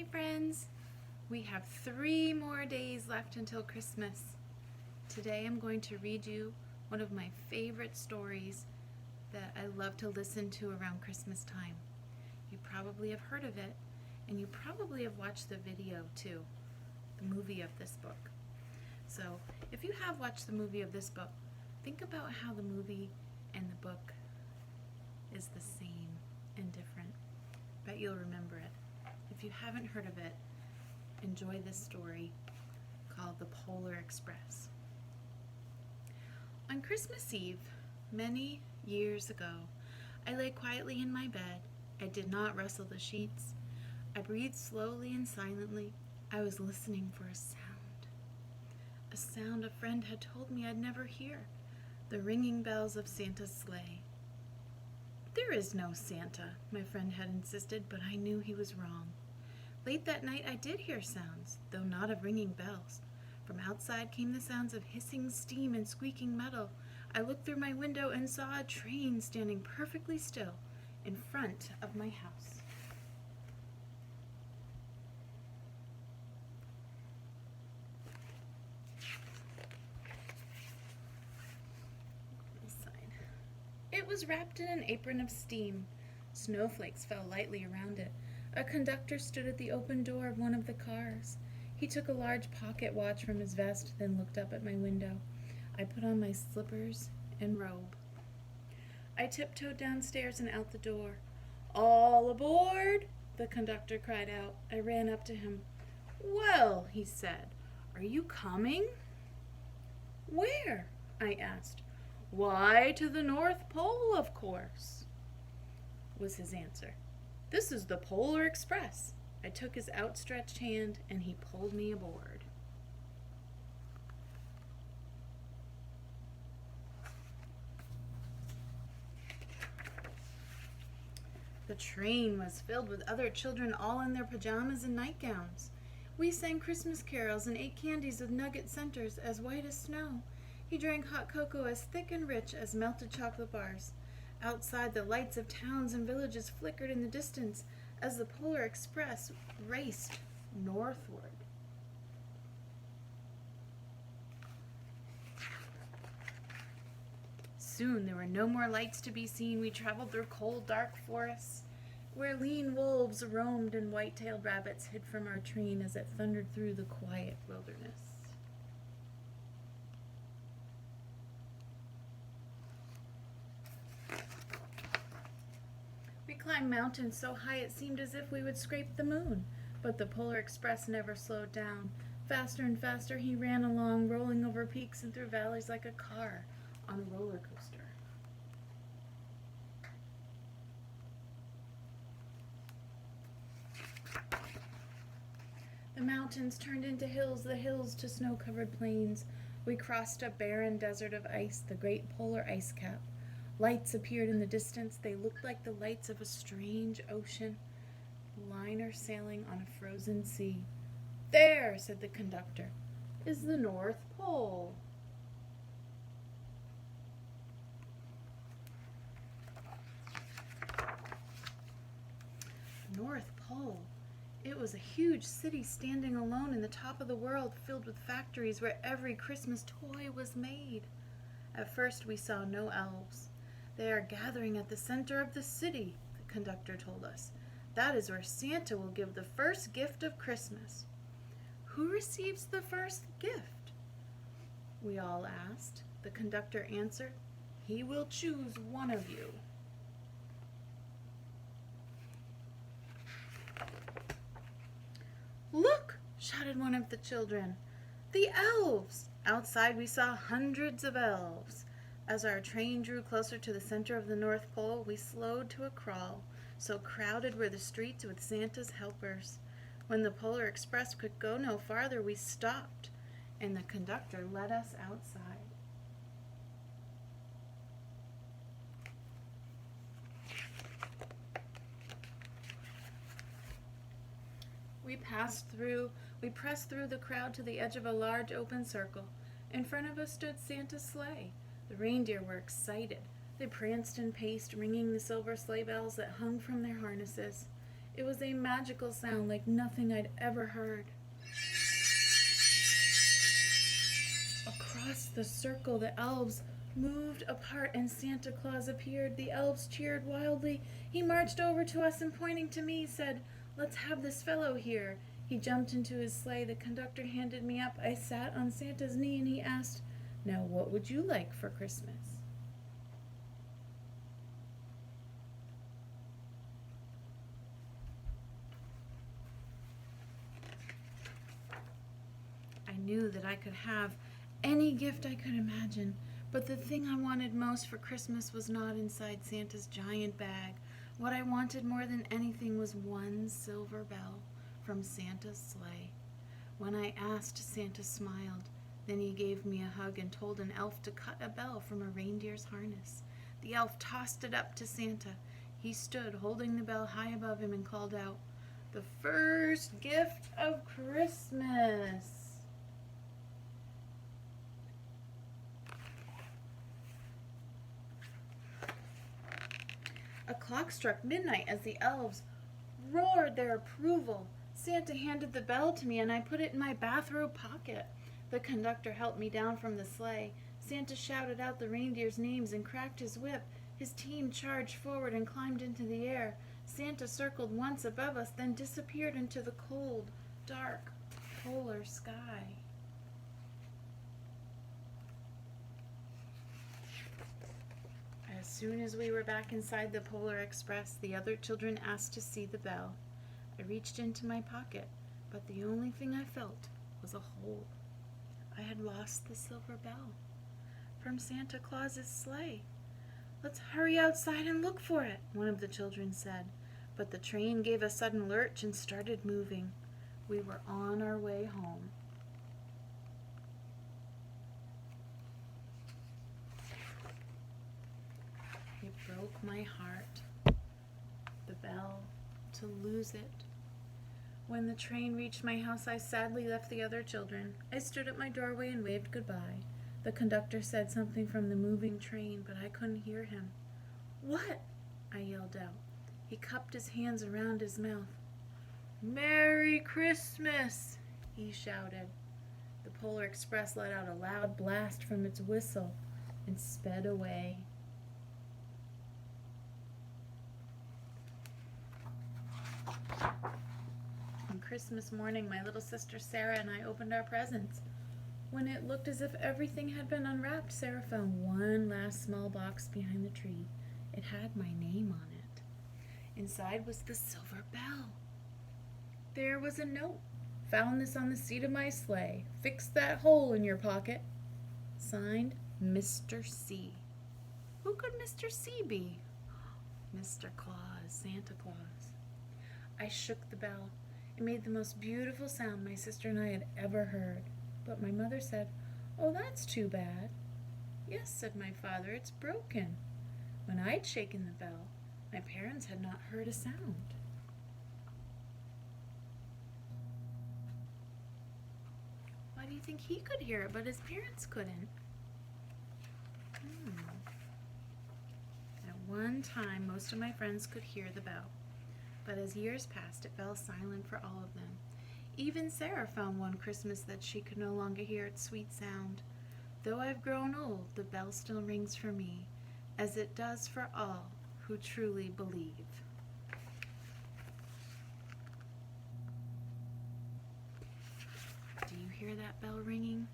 Hi friends! We have 3 more days left until Christmas. Today I'm going to read you one of my favorite stories that I love to listen to around Christmas time. You probably have heard of it, and you probably have watched the video too, the movie of this book. So if you have watched the movie of this book, think about how the movie and the book is the same and different. Bet you'll remember it. If you haven't heard of it, enjoy this story called The Polar Express. On Christmas Eve, many years ago, I lay quietly in my bed. I did not rustle the sheets. I breathed slowly and silently. I was listening for a sound a friend had told me I'd never hear, the ringing bells of Santa's sleigh. There is no Santa, my friend had insisted, but I knew he was wrong. Late that night I did hear sounds, though not of ringing bells. From outside came the sounds of hissing steam and squeaking metal. I looked through my window and saw a train standing perfectly still in front of my house. It was wrapped in an apron of steam. Snowflakes fell lightly around it. A conductor stood at the open door of one of the cars. He took a large pocket watch from his vest, then looked up at my window. I put on my slippers and robe. I tiptoed downstairs and out the door. "All aboard!" the conductor cried out. I ran up to him. "Well," he said, "are you coming?" "Where?" I asked. "Why, to the North Pole, of course," was his answer. "This is the Polar Express." I took his outstretched hand and he pulled me aboard. The train was filled with other children, all in their pajamas and nightgowns. We sang Christmas carols and ate candies with nugget centers as white as snow. He drank hot cocoa as thick and rich as melted chocolate bars. Outside, the lights of towns and villages flickered in the distance as the Polar Express raced northward. Soon there were no more lights to be seen. We traveled through cold, dark forests, where lean wolves roamed and white-tailed rabbits hid from our train as it thundered through the quiet wilderness. We climbed mountains so high it seemed as if we would scrape the moon, but the Polar Express never slowed down. Faster and faster he ran along, rolling over peaks and through valleys like a car on a roller coaster. The mountains turned into hills, the hills to snow-covered plains. We crossed a barren desert of ice, the great polar ice cap. Lights appeared in the distance. They looked like the lights of a strange ocean, a liner sailing on a frozen sea. "There," said the conductor, "is the North Pole." North Pole. It was a huge city standing alone in the top of the world, filled with factories where every Christmas toy was made. At first we saw no elves. "They are gathering at the center of the city," the conductor told us. "That is where Santa will give the first gift of Christmas." "Who receives the first gift?" we all asked. The conductor answered, "He will choose one of you." "Look!" shouted one of the children. "The elves!" Outside we saw hundreds of elves. As our train drew closer to the center of the North Pole, we slowed to a crawl. So crowded were the streets with Santa's helpers. When the Polar Express could go no farther, we stopped, and the conductor led us outside. We pressed through the crowd to the edge of a large open circle. In front of us stood Santa's sleigh. The reindeer were excited. They pranced and paced, ringing the silver sleigh bells that hung from their harnesses. It was a magical sound like nothing I'd ever heard. Across the circle, the elves moved apart and Santa Claus appeared. The elves cheered wildly. He marched over to us and pointing to me said, "Let's have this fellow here." He jumped into his sleigh. The conductor handed me up. I sat on Santa's knee and he asked, "Now what would you like for Christmas?" I knew that I could have any gift I could imagine, but the thing I wanted most for Christmas was not inside Santa's giant bag. What I wanted more than anything was one silver bell from Santa's sleigh. When I asked, Santa smiled. Then he gave me a hug and told an elf to cut a bell from a reindeer's harness. The elf tossed it up to Santa. He stood holding the bell high above him and called out, "The first gift of Christmas." A clock struck midnight as the elves roared their approval. Santa handed the bell to me and I put it in my bathrobe pocket. The conductor helped me down from the sleigh. Santa shouted out the reindeers' names and cracked his whip. His team charged forward and climbed into the air. Santa circled once above us, then disappeared into the cold, dark, polar sky. As soon as we were back inside the Polar Express, the other children asked to see the bell. I reached into my pocket, but the only thing I felt was a hole. I had lost the silver bell from Santa Claus's sleigh. "Let's hurry outside and look for it," one of the children said. But the train gave a sudden lurch and started moving. We were on our way home. It broke my heart, the bell, to lose it. When the train reached my house, I sadly left the other children. I stood at my doorway and waved goodbye. The conductor said something from the moving train, but I couldn't hear him. "What?" I yelled out. He cupped his hands around his mouth. "Merry Christmas!" he shouted. The Polar Express let out a loud blast from its whistle and sped away. On Christmas morning, my little sister Sarah and I opened our presents. When it looked as if everything had been unwrapped, Sarah found one last small box behind the tree. It had my name on it. Inside was the silver bell. There was a note. "Found this on the seat of my sleigh. Fix that hole in your pocket." Signed, Mr. C. Who could Mr. C be? Mr. Claus, Santa Claus. I shook the bell. It made the most beautiful sound my sister and I had ever heard. But my mother said, "Oh, that's too bad." "Yes," said my father, "it's broken." When I'd shaken the bell, my parents had not heard a sound. Why do you think he could hear it, but his parents couldn't? At one time, most of my friends could hear the bell. But as years passed, it fell silent for all of them. Even Sarah found one Christmas that she could no longer hear its sweet sound. Though I've grown old, the bell still rings for me, as it does for all who truly believe. Do you hear that bell ringing?